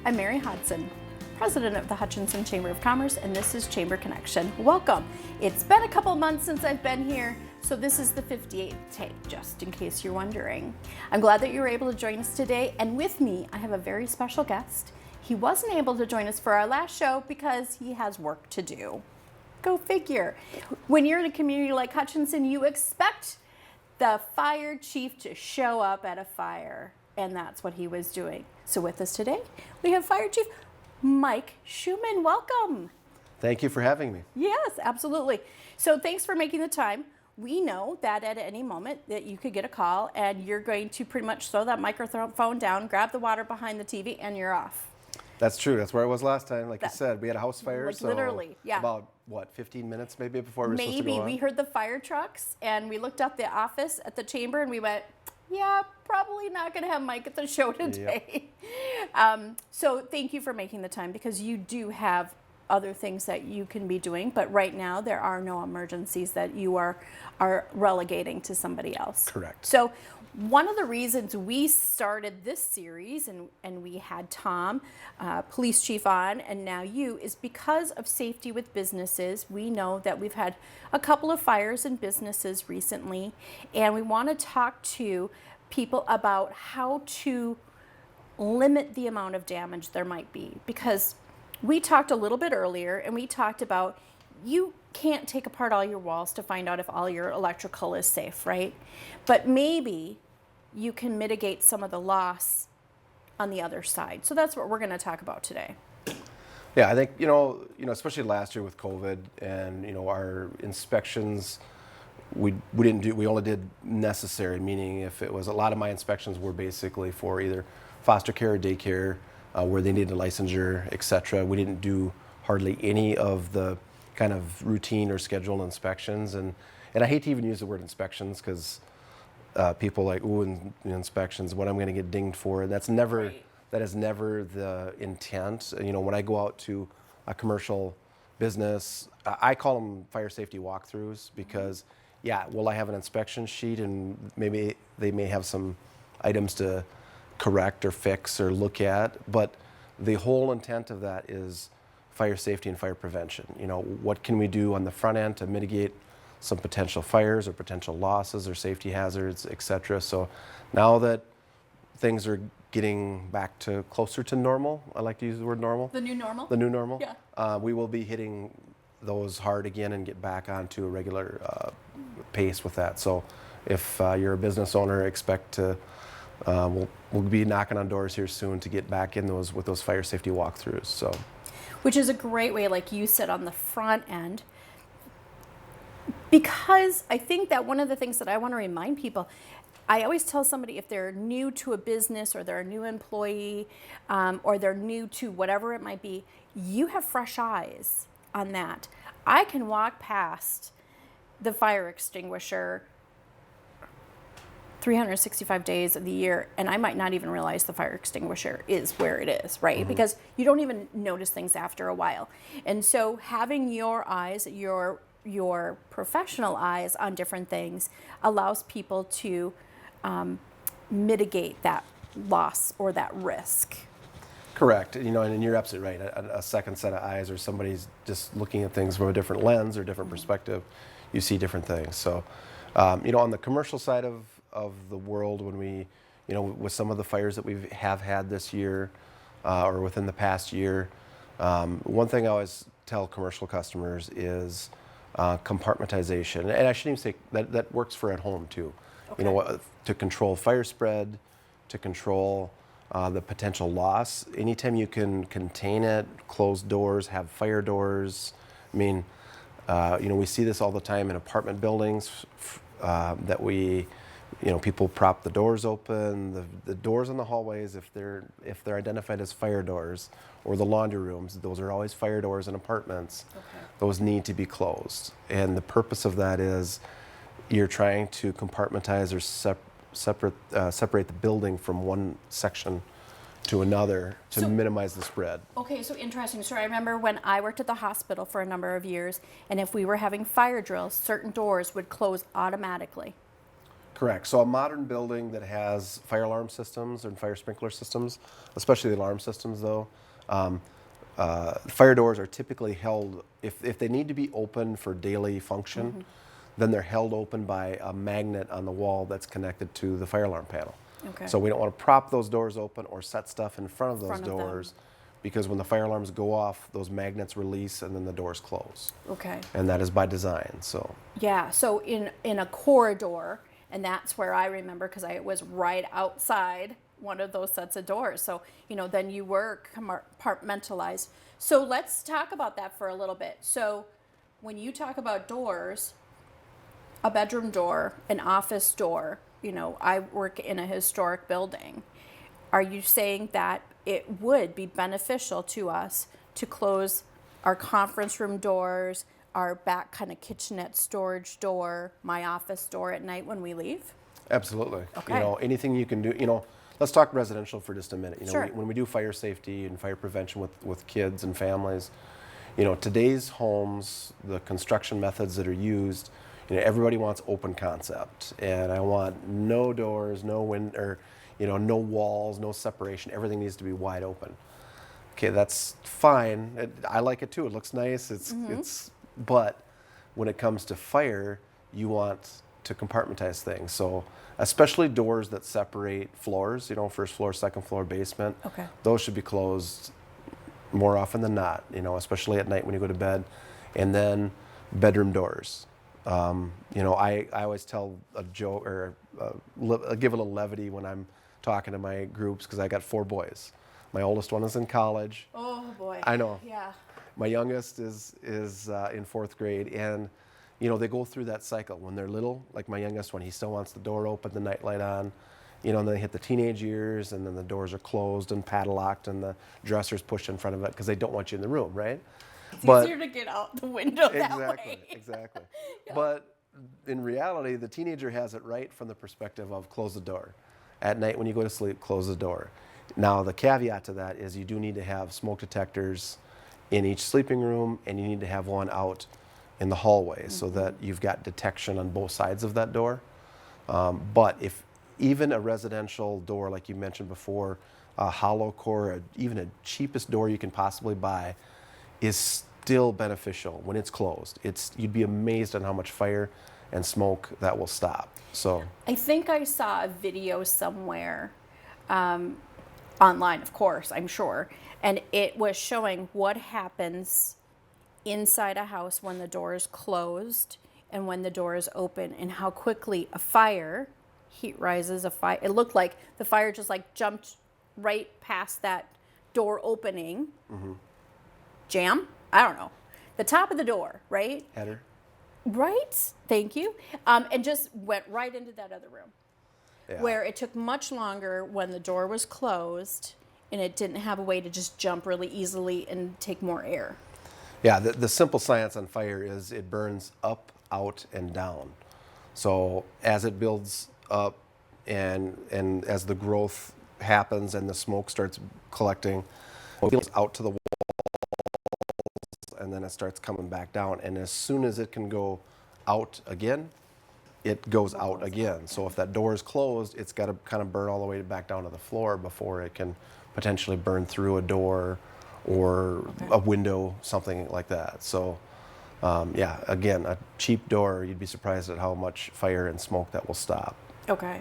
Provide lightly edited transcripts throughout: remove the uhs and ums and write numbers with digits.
I'm Mary Hodson, President of the Hutchinson Chamber of Commerce, and this is Chamber Connection. Welcome. It's been a couple months since I've been here, so this is the 58th take, just in case you're wondering. I'm glad that you were able to join us today, and with me, I have a very special guest. He wasn't able to join us for our last show because he has work to do. Go figure. When you're in a community like Hutchinson, you expect the fire chief to show up at a fire, and that's what he was doing. So with us today, we have Fire Chief Mike Schumann. Welcome. Thank you for having me. Yes, absolutely. So thanks for making the time. We know that at any moment that you could get a call and you're going to pretty much throw that microphone down, grab the water behind the TV, and you're off. That's true. That's where I was last time. Like you said, we had a house fire. Like so literally, yeah. About, what, 15 minutes maybe before we were supposed to go Maybe. on? We heard the fire trucks and we looked up the office at the chamber and we went, yeah, probably not going to have Mike at the show today. Yep. So thank you for making the time because you do have other things that you can be doing, but right now there are no emergencies that you are relegating to somebody else. Correct. So one of the reasons we started this series and we had Tom, police chief, on, and now you, is because of safety with businesses. We know that we've had a couple of fires in businesses recently, and we want to talk to people about how to limit the amount of damage there might be, because we talked a little bit earlier and we talked about you can't take apart all your walls to find out if all your electrical is safe, right? But maybe you can mitigate some of the loss on the other side. So that's what we're going to talk about today. Yeah, I think, you know, especially last year with COVID and, our inspections, we only did necessary, meaning if it was, a lot of my inspections were basically for either foster care or daycare, where they needed a licensure, et cetera. We didn't do hardly any of the kind of routine or scheduled inspections. And I hate to even use the word inspections because people like, ooh, inspections, what I'm going to get dinged for. That's never, right. That is never the intent. When I go out to a commercial business, I call them fire safety walkthroughs because, yeah, will I have an inspection sheet and maybe they may have some items to correct or fix or look at, but the whole intent of that is fire safety and fire prevention. What can we do on the front end to mitigate some potential fires or potential losses or safety hazards, et cetera. So now that things are getting back to closer to normal, I like to use the word normal. The new normal? The new normal. Yeah. We will be hitting those hard again and get back onto a regular pace with that. So if you're a business owner, expect to we'll be knocking on doors here soon to get back in with those fire safety walkthroughs. So, which is a great way, like you said, on the front end, because I think that one of the things that I want to remind people, I always tell somebody if they're new to a business or they're a new employee or they're new to whatever it might be, you have fresh eyes on that. I can walk past the fire extinguisher 365 days of the year, and I might not even realize the fire extinguisher is where it is, right? Mm-hmm. Because you don't even notice things after a while. And so having your eyes, your professional eyes on different things allows people to mitigate that loss or that risk. Correct. And you're absolutely right. A second set of eyes, or somebody's just looking at things from a different lens or different perspective, you see different things. So, on the commercial side of the world, when we, with some of the fires that we have had this year or within the past year, one thing I always tell commercial customers is compartmentization. And I shouldn't even say that works for at home too. Okay. To control fire spread, to control the potential loss. Anytime you can contain it, close doors, have fire doors. I mean, we see this all the time in apartment buildings that we, people prop the doors open, the doors in the hallways, if they're identified as fire doors, or the laundry rooms, those are always fire doors in apartments. Okay. Those need to be closed. And the purpose of that is you're trying to compartmentize or separate the building from one section to another to minimize the spread. Okay, so interesting. So I remember when I worked at the hospital for a number of years, and if we were having fire drills, certain doors would close automatically. Correct. So a modern building that has fire alarm systems and fire sprinkler systems, especially the alarm systems though, fire doors are typically held, if they need to be open for daily function, then they're held open by a magnet on the wall that's connected to the fire alarm panel. Okay. So we don't want to prop those doors open or set stuff in front of those Front of them. doors because when the fire alarms go off, those magnets release and then the doors close. Okay. And that is by design. So Yeah, so in a corridor, and that's where I remember because I was right outside one of those sets of doors. So, then you were compartmentalized. So let's talk about that for a little bit. So when you talk about doors, a bedroom door, an office door, I work in a historic building. Are you saying that it would be beneficial to us to close our conference room doors, our back kind of kitchenette storage door, my office door at night when we leave? absolutely. Okay. Anything you can do, let's talk residential for just a minute. Sure. When we do fire safety and fire prevention with kids and families, today's homes, the construction methods that are used, everybody wants open concept. And I want no doors, no window, no walls, no separation. Everything needs to be wide open. Okay, that's fine. I like it too. It looks nice. But when it comes to fire, you want to compartmentize things. So especially doors that separate floors, first floor, second floor, basement. Okay. Those should be closed more often than not, especially at night when you go to bed. And then bedroom doors. I always tell a joke or give a little levity when I'm talking to my groups because I got 4 boys. My oldest one is in college. Oh boy. I know. Yeah. My youngest is in 4th grade, and they go through that cycle when they're little. Like my youngest one, he still wants the door open, the nightlight on. And then they hit the teenage years, and then the doors are closed and padlocked, and the dresser's pushed in front of it because they don't want you in the room, right? It's easier to get out the window that way. Exactly. Yeah. But in reality, the teenager has it right from the perspective of close the door. At night when you go to sleep, close the door. Now the caveat to that is you do need to have smoke detectors in each sleeping room, and you need to have one out in the hallway so that you've got detection on both sides of that door. But if even a residential door, like you mentioned before, a hollow core, even a cheapest door you can possibly buy, is still beneficial when it's closed. You'd be amazed on how much fire and smoke that will stop. So I think I saw a video somewhere, online, of course, I'm sure, and it was showing what happens inside a house when the door is closed and when the door is open, and how quickly heat rises. It looked like the fire just like jumped right past that door opening. Jam? I don't know. The top of the door, right? header. Right, thank you. And just went right into that other room. Yeah. Where it took much longer when the door was closed and it didn't have a way to just jump really easily and take more air. Yeah, the simple science on fire is it burns up, out, and down. So as it builds up and as the growth happens and the smoke starts collecting, it goes out to the walls and then it starts coming back down. And as soon as it can go out again, it goes out again. So if that door is closed, it's got to kind of burn all the way back down to the floor before it can potentially burn through a door or a window, something like that. So yeah, again, a cheap door, you'd be surprised at how much fire and smoke that will stop. Okay.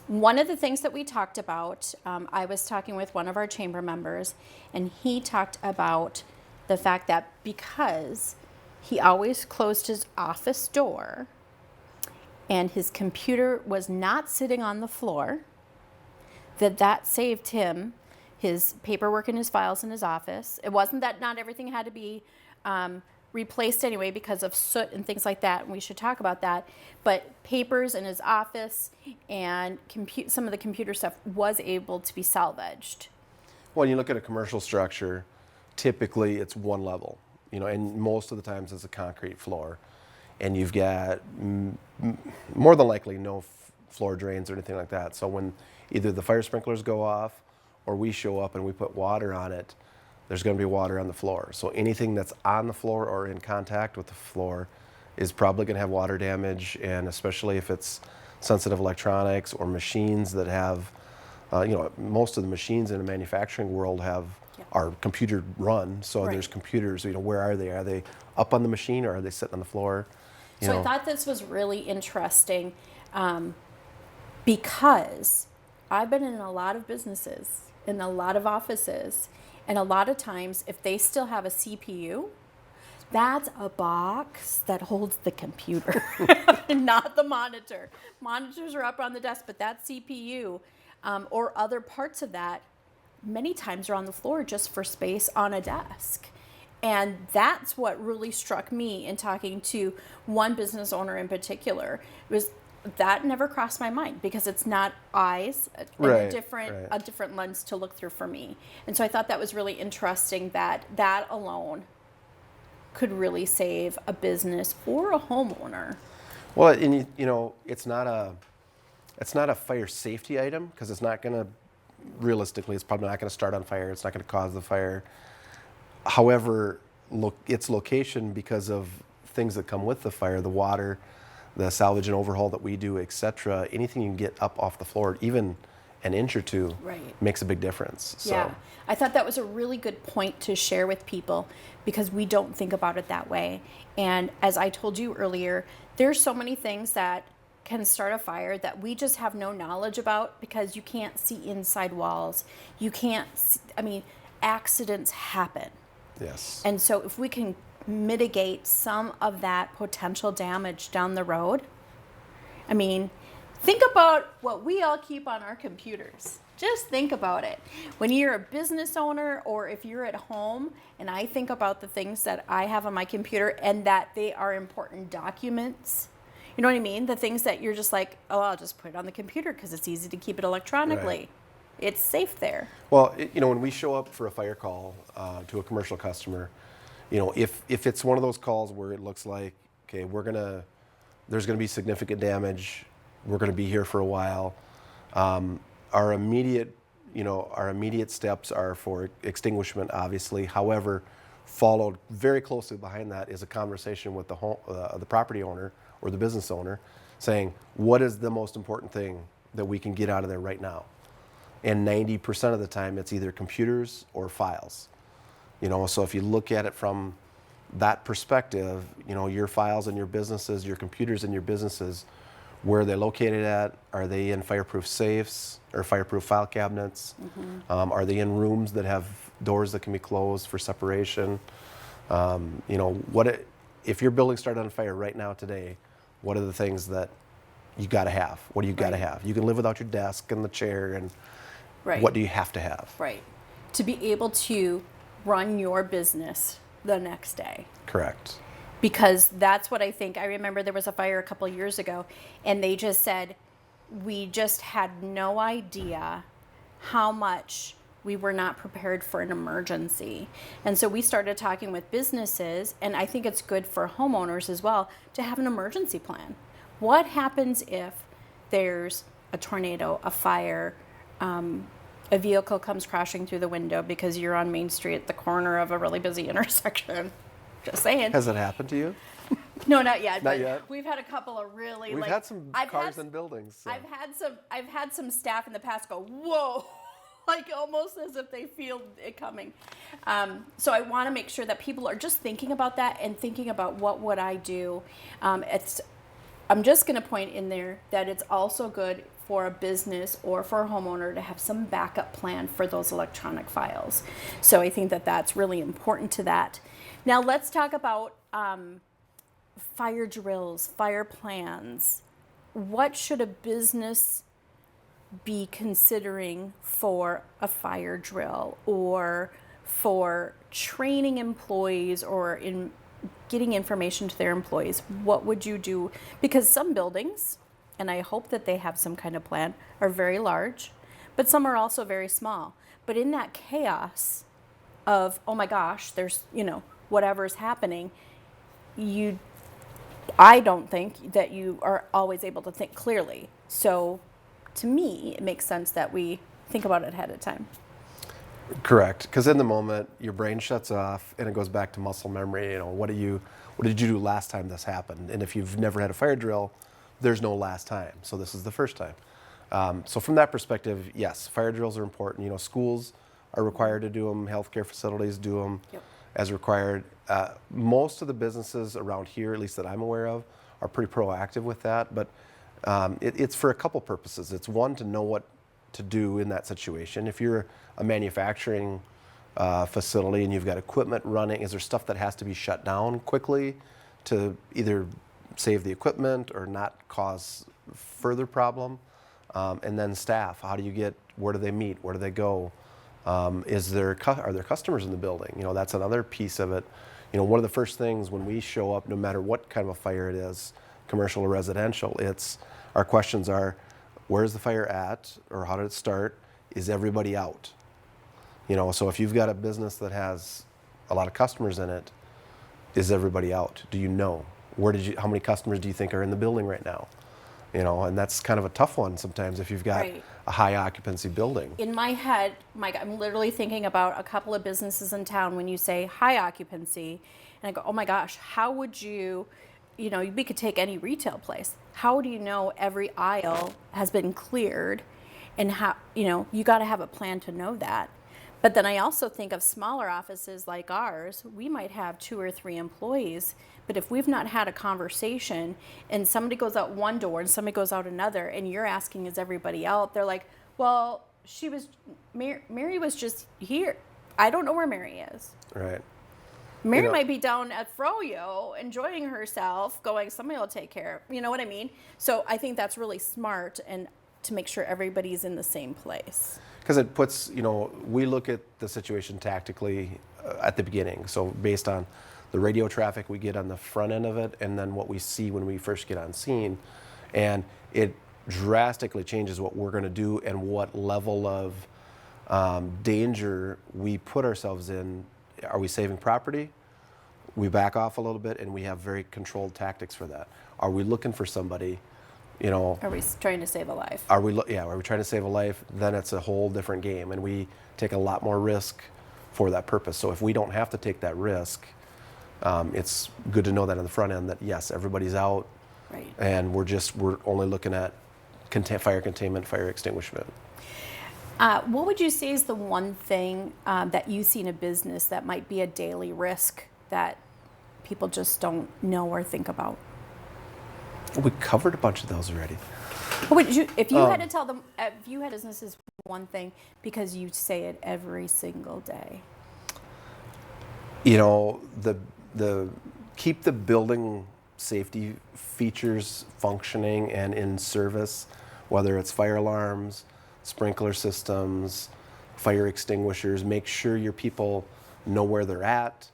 One of the things that we talked about, I was talking with one of our chamber members, and he talked about the fact that because he always closed his office door and his computer was not sitting on the floor, that saved him his paperwork and his files in his office. It wasn't that not everything had to be replaced anyway because of soot and things like that, and we should talk about that. But papers in his office and some of the computer stuff was able to be salvaged. Well, when you look at a commercial structure, typically it's one level, and most of the times it's a concrete floor. And you've got more than likely no floor drains or anything like that. So when either the fire sprinklers go off or we show up and we put water on it, there's going to be water on the floor. So anything that's on the floor or in contact with the floor is probably going to have water damage, and especially if it's sensitive electronics or machines that have, most of the machines in the manufacturing world are computer run. So there's computers. Where are they? Are they up on the machine, or are they sitting on the floor? So I thought this was really interesting because I've been in a lot of businesses, in a lot of offices, and a lot of times if they still have a CPU, that's a box that holds the computer, not the monitor. Monitors are up on the desk, but that CPU or other parts of that many times are on the floor just for space on a desk. And that's what really struck me in talking to one business owner in particular, was that never crossed my mind because it's not eyes and a different lens to look through for me. And so I thought that was really interesting that alone could really save a business or a homeowner. Well, and it's not a fire safety item because it's not going to, realistically, it's probably not going to start on fire. It's not going to cause the fire. However, its location, because of things that come with the fire, the water, the salvage and overhaul that we do, etc., anything you can get up off the floor, even an inch or two, makes a big difference. So. Yeah, I thought that was a really good point to share with people because we don't think about it that way. And as I told you earlier, there's so many things that can start a fire that we just have no knowledge about because you can't see inside walls. You can't see, accidents happen. Yes. And so if we can mitigate some of that potential damage down the road, think about what we all keep on our computers. Just think about it. When you're a business owner or if you're at home, and I think about the things that I have on my computer and that they are important documents, you know what I mean? The things that you're just like, oh, I'll just put it on the computer because it's easy to keep it electronically. Right. It's safe there. Well, when we show up for a fire call to a commercial customer, if it's one of those calls where it looks like, okay, there's gonna be significant damage, we're gonna be here for a while. Our immediate steps are for extinguishment, obviously. However, followed very closely behind that is a conversation with the property owner or the business owner, saying, what is the most important thing that we can get out of there right now? And 90% of the time, it's either computers or files. So if you look at it from that perspective, your files and your businesses, your computers and your businesses, where are they located at? Are they in fireproof safes or fireproof file cabinets? Mm-hmm. Are they in rooms that have doors that can be closed for separation? If your building started on fire right now today, what are the things that you got to have? What do you got to have? You can live without your desk and the chair, and what do you have to have? Right. To be able to run your business the next day. Correct. Because that's what I think. I remember there was a fire a couple years ago, and they just said, we just had no idea how much we were not prepared for an emergency. And so we started talking with businesses, and I think it's good for homeowners as well to have an emergency plan. What happens if there's a tornado, a fire, a vehicle comes crashing through the window because you're on Main Street at the corner of a really busy intersection? Just saying. Has it happened to you? No, not yet. Not yet. We've had a couple of really. We've had some cars and buildings. So. I've had some staff in the past go, whoa, like almost as if they feel it coming. So I want to make sure that people are just thinking about that and thinking about what would I do. I'm just going to point in there that it's also good for a business or for a homeowner to have some backup plan for those electronic files. So I think that that's really important to that. Now let's talk about fire drills, fire plans. What should a business be considering for a fire drill or for training employees or in getting information to their employees? What would you do? Because some buildings, and I hope that they have some kind of plan, are very large, but some are also very small. But in that chaos of, oh my gosh, there's, whatever's happening, I don't think that you are always able to think clearly. So to me, it makes sense that we think about it ahead of time. Correct, because in the moment your brain shuts off and it goes back to muscle memory. What did you do last time this happened? And if you've never had a fire drill, there's no last time. So this is the first time. So from that perspective, yes, fire drills are important. Schools are required to do them. Healthcare facilities do them Yep. as required. Most of the businesses around here, at least that I'm aware of, are pretty proactive with that. But it's for a couple purposes. It's one, to know what to do in that situation. If you're a manufacturing facility and you've got equipment running, is there stuff that has to be shut down quickly to either save the equipment or not cause further problem? And then staff, where do they meet? Where do they go? Are there customers in the building? That's another piece of it. One of the first things when we show up, no matter what kind of a fire it is, commercial or residential, our questions are, where's the fire at, or how did it start? Is everybody out? So if you've got a business that has a lot of customers in it, is everybody out? Do you know? How many customers do you think are in the building right now? And that's kind of a tough one sometimes if you've got Right. a high occupancy building. In my head, Mike, I'm literally thinking about a couple of businesses in town when you say high occupancy, and I go, oh my gosh, how would we could take any retail place. How do you know every aisle has been cleared, and how, you got to have a plan to know that. But then I also think of smaller offices like ours. We might have 2 or 3 employees, but if we've not had a conversation and somebody goes out one door and somebody goes out another, and you're asking, is everybody out? They're like, well, Mary was just here. I don't know where Mary is. Right. Mary might be down at Froyo enjoying herself, going, somebody will take care of, you know what I mean? So I think that's really smart, and to make sure everybody's in the same place. Because it puts, we look at the situation tactically at the beginning. So based on the radio traffic we get on the front end of it, and then what we see when we first get on scene. And it drastically changes what we're going to do and what level of danger we put ourselves in. Are we saving property? We back off a little bit, and we have very controlled tactics for that. Are we looking for somebody? Are we trying to save a life? Are we trying to save a life? Then it's a whole different game, and we take a lot more risk for that purpose. So if we don't have to take that risk, it's good to know that on the front end that yes, everybody's out, Right. and we're only looking at fire containment, fire extinguishment. What would you say is the one thing that you see in a business that might be a daily risk that people just don't know or think about? We covered a bunch of those already. If you had to tell them, if you had businesses one thing, because you say it every single day. The keep the building safety features functioning and in service, whether it's fire alarms, sprinkler systems, fire extinguishers. Make sure your people know where they're at,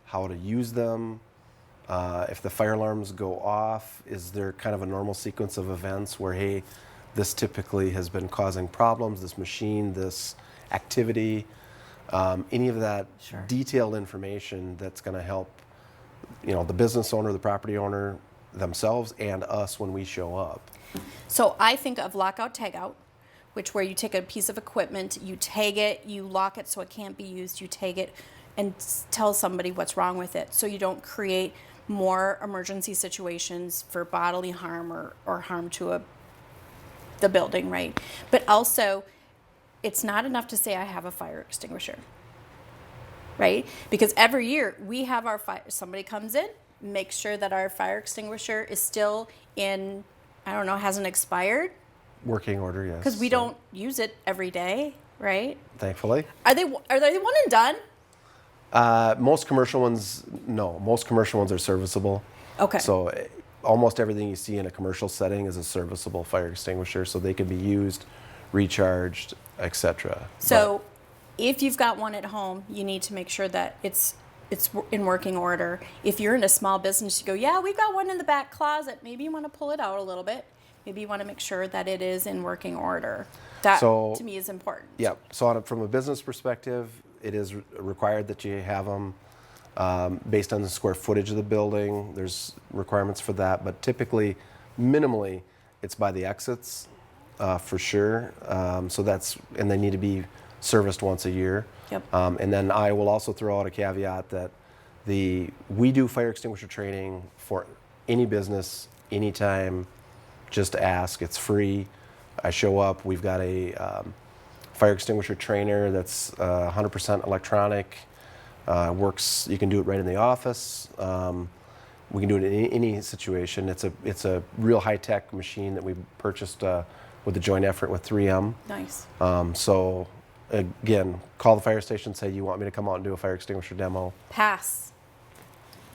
how to use them. If the fire alarms go off, is there kind of a normal sequence of events where, hey, this typically has been causing problems, this machine, this activity, any of that Sure. detailed information that's going to help, the business owner, the property owner, themselves, and us when we show up. So I think of lockout tagout, which where you take a piece of equipment, you tag it, you lock it so it can't be used, you tag it and tell somebody what's wrong with it, so you don't create more emergency situations for bodily harm or harm to the building, right? But also, it's not enough to say I have a fire extinguisher, right? Because every year we have somebody comes in, makes sure that our fire extinguisher is still in, hasn't expired. Working order, yes. Because we don't use it every day, right? Thankfully. Are they one and done? Most commercial ones, no. Most commercial ones are serviceable. Okay. So almost everything you see in a commercial setting is a serviceable fire extinguisher, so they can be used, recharged, etc. So if you've got one at home, you need to make sure that it's in working order. If you're in a small business, you go, yeah, we've got one in the back closet. Maybe you want to pull it out a little bit. Maybe you want to make sure that it is in working order. That, to me, is important. Yeah. So from a business perspective, it is required that you have them based on the square footage of the building. There's requirements for that, but typically, minimally, it's by the exits for sure. And they need to be serviced once a year. Yep. And then I will also throw out a caveat that we do fire extinguisher training for any business, anytime. Just ask. It's free. I show up. We've got a fire extinguisher trainer that's 100% electronic. Works. You can do it right in the office. We can do it in any situation. It's a real high-tech machine that we purchased with a joint effort with 3M. Nice. So again, call the fire station, say you want me to come out and do a fire extinguisher demo. Pass.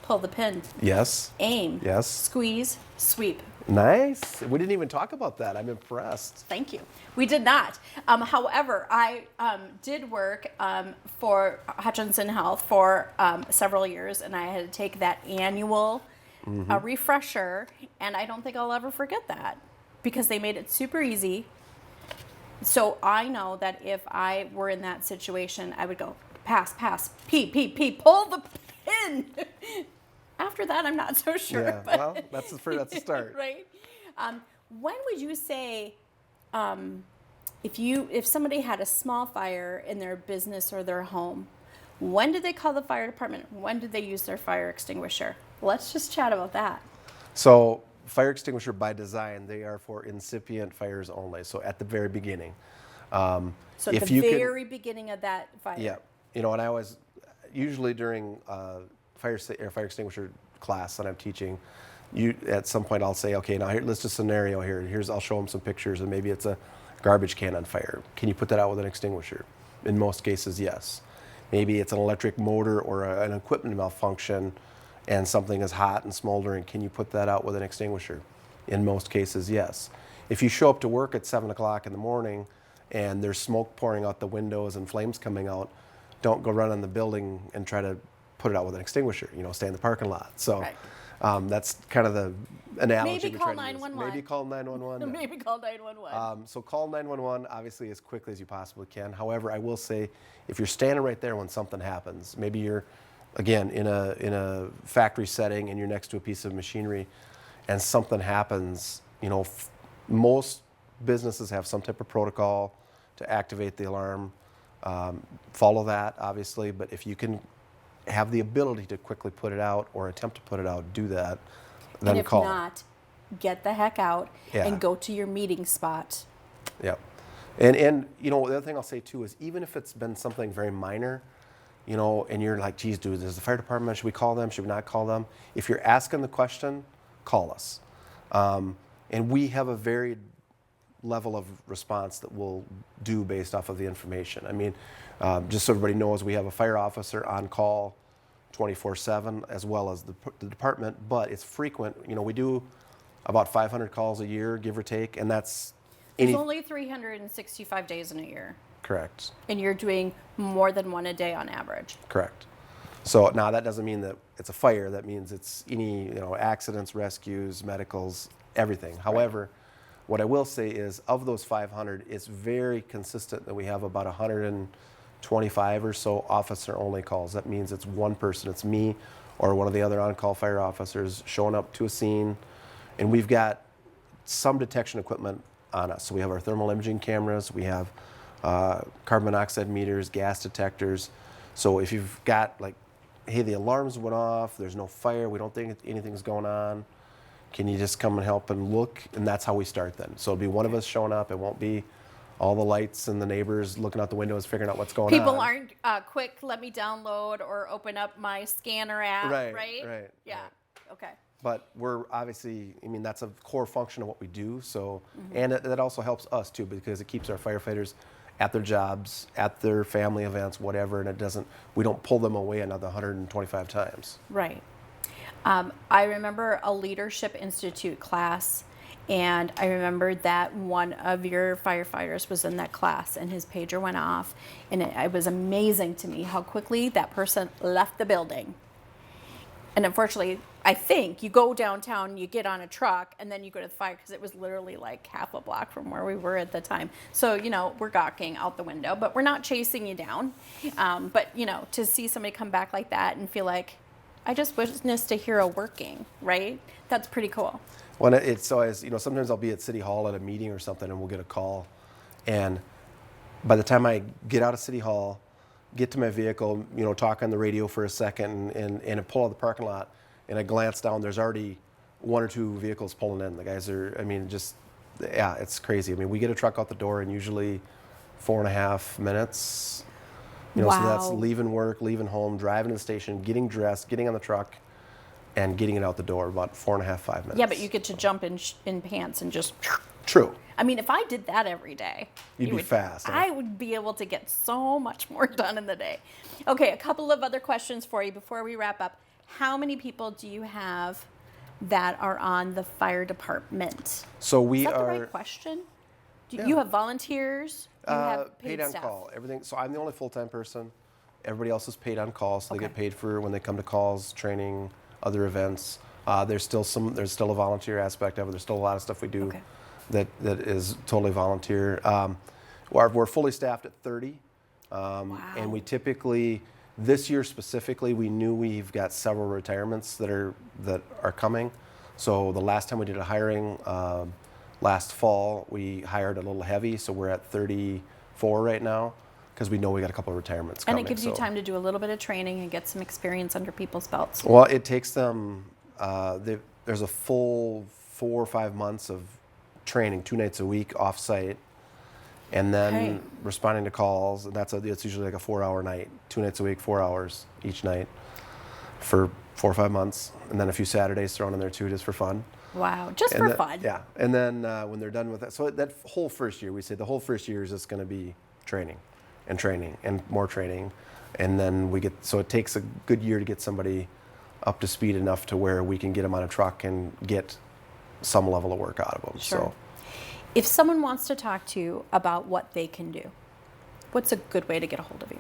Pull the pin. Yes. Aim. Yes. Squeeze. Sweep. Nice. We didn't even talk about that. I'm impressed. Thank you. We did not. However, I did work for Hutchinson Health for several years, and I had to take that annual refresher, and I don't think I'll ever forget that because they made it super easy. So I know that if I were in that situation, I would go pass, pass, P, pull the pin. After that, I'm not so sure. Yeah, but well, that's a start. Right? When would you say, if somebody had a small fire in their business or their home, when did they call the fire department? When did they use their fire extinguisher? Let's just chat about that. So fire extinguisher by design, they are for incipient fires only. So at the very beginning. So at if the you can- very beginning of that fire. Yeah. And I always, usually during fire extinguisher class that I'm teaching, at some point I'll say, okay, now let's just scenario here. I'll show them some pictures, and maybe it's a garbage can on fire. Can you put that out with an extinguisher? In most cases, yes. Maybe it's an electric motor or an equipment malfunction, and something is hot and smoldering. Can you put that out with an extinguisher? In most cases, yes. If you show up to work at 7 o'clock in the morning and there's smoke pouring out the windows and flames coming out, don't go run in the building and try to put it out with an extinguisher. Stay in the parking lot. So Right. that's kind of the analogy. Maybe we're call trying to use. 911. Maybe call 911. yeah. Maybe call 911. So call 911 obviously as quickly as you possibly can. However, I will say if you're standing right there when something happens, maybe you're again in a factory setting and you're next to a piece of machinery and something happens, most businesses have some type of protocol to activate the alarm. Follow that obviously, but if you can have the ability to quickly put it out or attempt to put it out, do that, then and if call. not, get the heck out Yeah. and go to your meeting spot. Yep. And the other thing I'll say too is even if it's been something very minor, and you're like, geez, dude, is the fire department, should we call them? Should we not call them? If you're asking the question, call us. And we have a varied level of response that we'll do based off of the information. I mean, just so everybody knows, we have a fire officer on call 24/7 as well as the department, but it's frequent. We do about 500 calls a year, give or take, and that's There's only 365 days in a year, correct. and you're doing more than one a day on average. Correct. So now that doesn't mean that it's a fire. That means it's any accidents, rescues, medicals, everything. However, what I will say is of those 500, it's very consistent that we have about 125 or so officer-only calls. That means it's one person. It's me or one of the other on-call fire officers showing up to a scene, and we've got some detection equipment on us. So we have our thermal imaging cameras. We have carbon monoxide meters, gas detectors. So if you've got hey, the alarms went off, there's no fire, we don't think anything's going on, can you just come and help and look? And that's how we start then. So it'll be one of us showing up. It won't be all the lights and the neighbors looking out the windows figuring out what's going on. People aren't quick, let me download or open up my scanner app, right? Right. Yeah, okay. But we're obviously, that's a core function of what we do. So, and that also helps us too, because it keeps our firefighters at their jobs, at their family events, whatever, and we don't pull them away another 125 times. Right. I remember a Leadership Institute class, and I remember that one of your firefighters was in that class, and his pager went off, and it was amazing to me how quickly that person left the building. And unfortunately, I think you go downtown, you get on a truck, and then you go to the fire, because it was literally like half a block from where we were at the time. So, we're gawking out the window, but we're not chasing you down. But, to see somebody come back like that and feel like, I just witnessed a hero working, right? That's pretty cool. When it's always, sometimes I'll be at City Hall at a meeting or something, and we'll get a call, and by the time I get out of City Hall, get to my vehicle, talk on the radio for a second, and I pull out of the parking lot, and I glance down, there's already 1 or 2 vehicles pulling in. The guys are, it's crazy. We get a truck out the door in usually 4.5 minutes. So that's Wow. leaving work, leaving home, driving to the station, getting dressed, getting on the truck, and getting it out the door about 4.5, 5 minutes. Yeah, but you get to jump in pants and just. True. If I did that every day, You'd be fast, huh? I would be able to get so much more done in the day. Okay, a couple of other questions for you before we wrap up. How many people do you have that are on the fire department? So we Is that are the right question? Do Yeah. you have volunteers? You have paid on staff? call. Everything. So I'm the only full-time person. Everybody else is paid on call, so they Okay. get paid for when they come to calls, training, other events. There's still a volunteer aspect of it. There's still a lot of stuff we do Okay. that is totally volunteer. We're fully staffed at 30, Wow. and we typically, this year specifically, we knew we've got several retirements that are coming. So the last time we did a hiring, last fall, we hired a little heavy, so we're at 34 right now, because we know we got a couple of retirements And coming. it gives you so- time to do a little bit of training and get some experience under people's belts. Well, it takes them, there's a full 4 or 5 months of training, 2 nights a week off-site, and then Okay. responding to calls, and it's usually like a 4-hour night, 2 nights a week, 4 hours each night for 4 or 5 months, and then a few Saturdays thrown in there too, just for fun. Wow, just And for then- fun. Yeah, and then when they're done with that, so that whole first year, we say the whole first year is just going to be training and more training, and then so it takes a good year to get somebody up to speed enough to where we can get them on a truck and get some level of work out of them. Sure. So If someone wants to talk to you about what they can do, what's a good way to get a hold of you?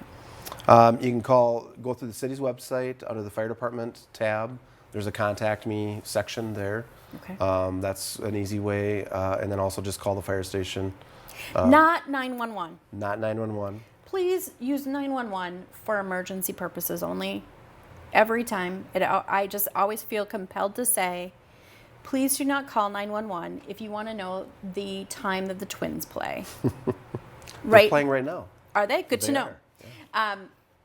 you can go through the city's website under the fire department tab. There's a contact me section there. Okay. That's an easy way, and then also just call the fire station, Not 911. not 911. Please use 911 for emergency purposes only. Every time. I just always feel compelled to say, please do not call 911 if you want to know the time that the Twins play. They're Right? playing right now. Are they? Good to They know. are,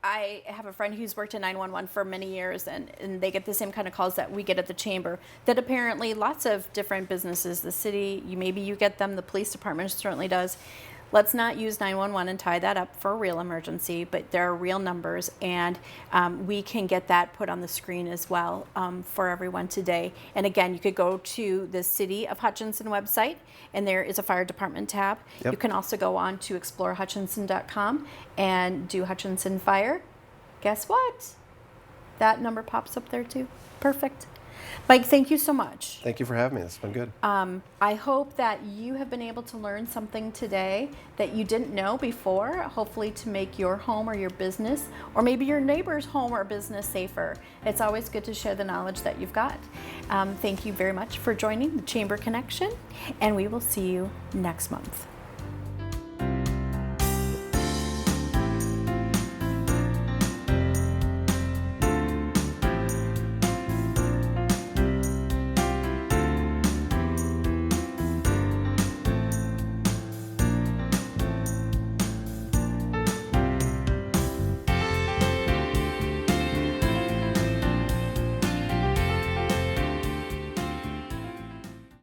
I have a friend who's worked in 911 for many years, and they get the same kind of calls that we get at the chamber. That apparently lots of different businesses, the city, maybe you get them, the police department certainly does. Let's not use 911 and tie that up for a real emergency, but there are real numbers, and we can get that put on the screen as well for everyone today. And again, you could go to the City of Hutchinson website, and there is a fire department tab. Yep. You can also go on to explorehutchinson.com and do Hutchinson Fire. Guess what? That number pops up there too. Perfect. Mike, thank you so much. Thank you for having me. It's been good. I hope that you have been able to learn something today that you didn't know before, hopefully to make your home or your business, or maybe your neighbor's home or business safer. It's always good to share the knowledge that you've got. Thank you very much for joining the Chamber Connection, and we will see you next month.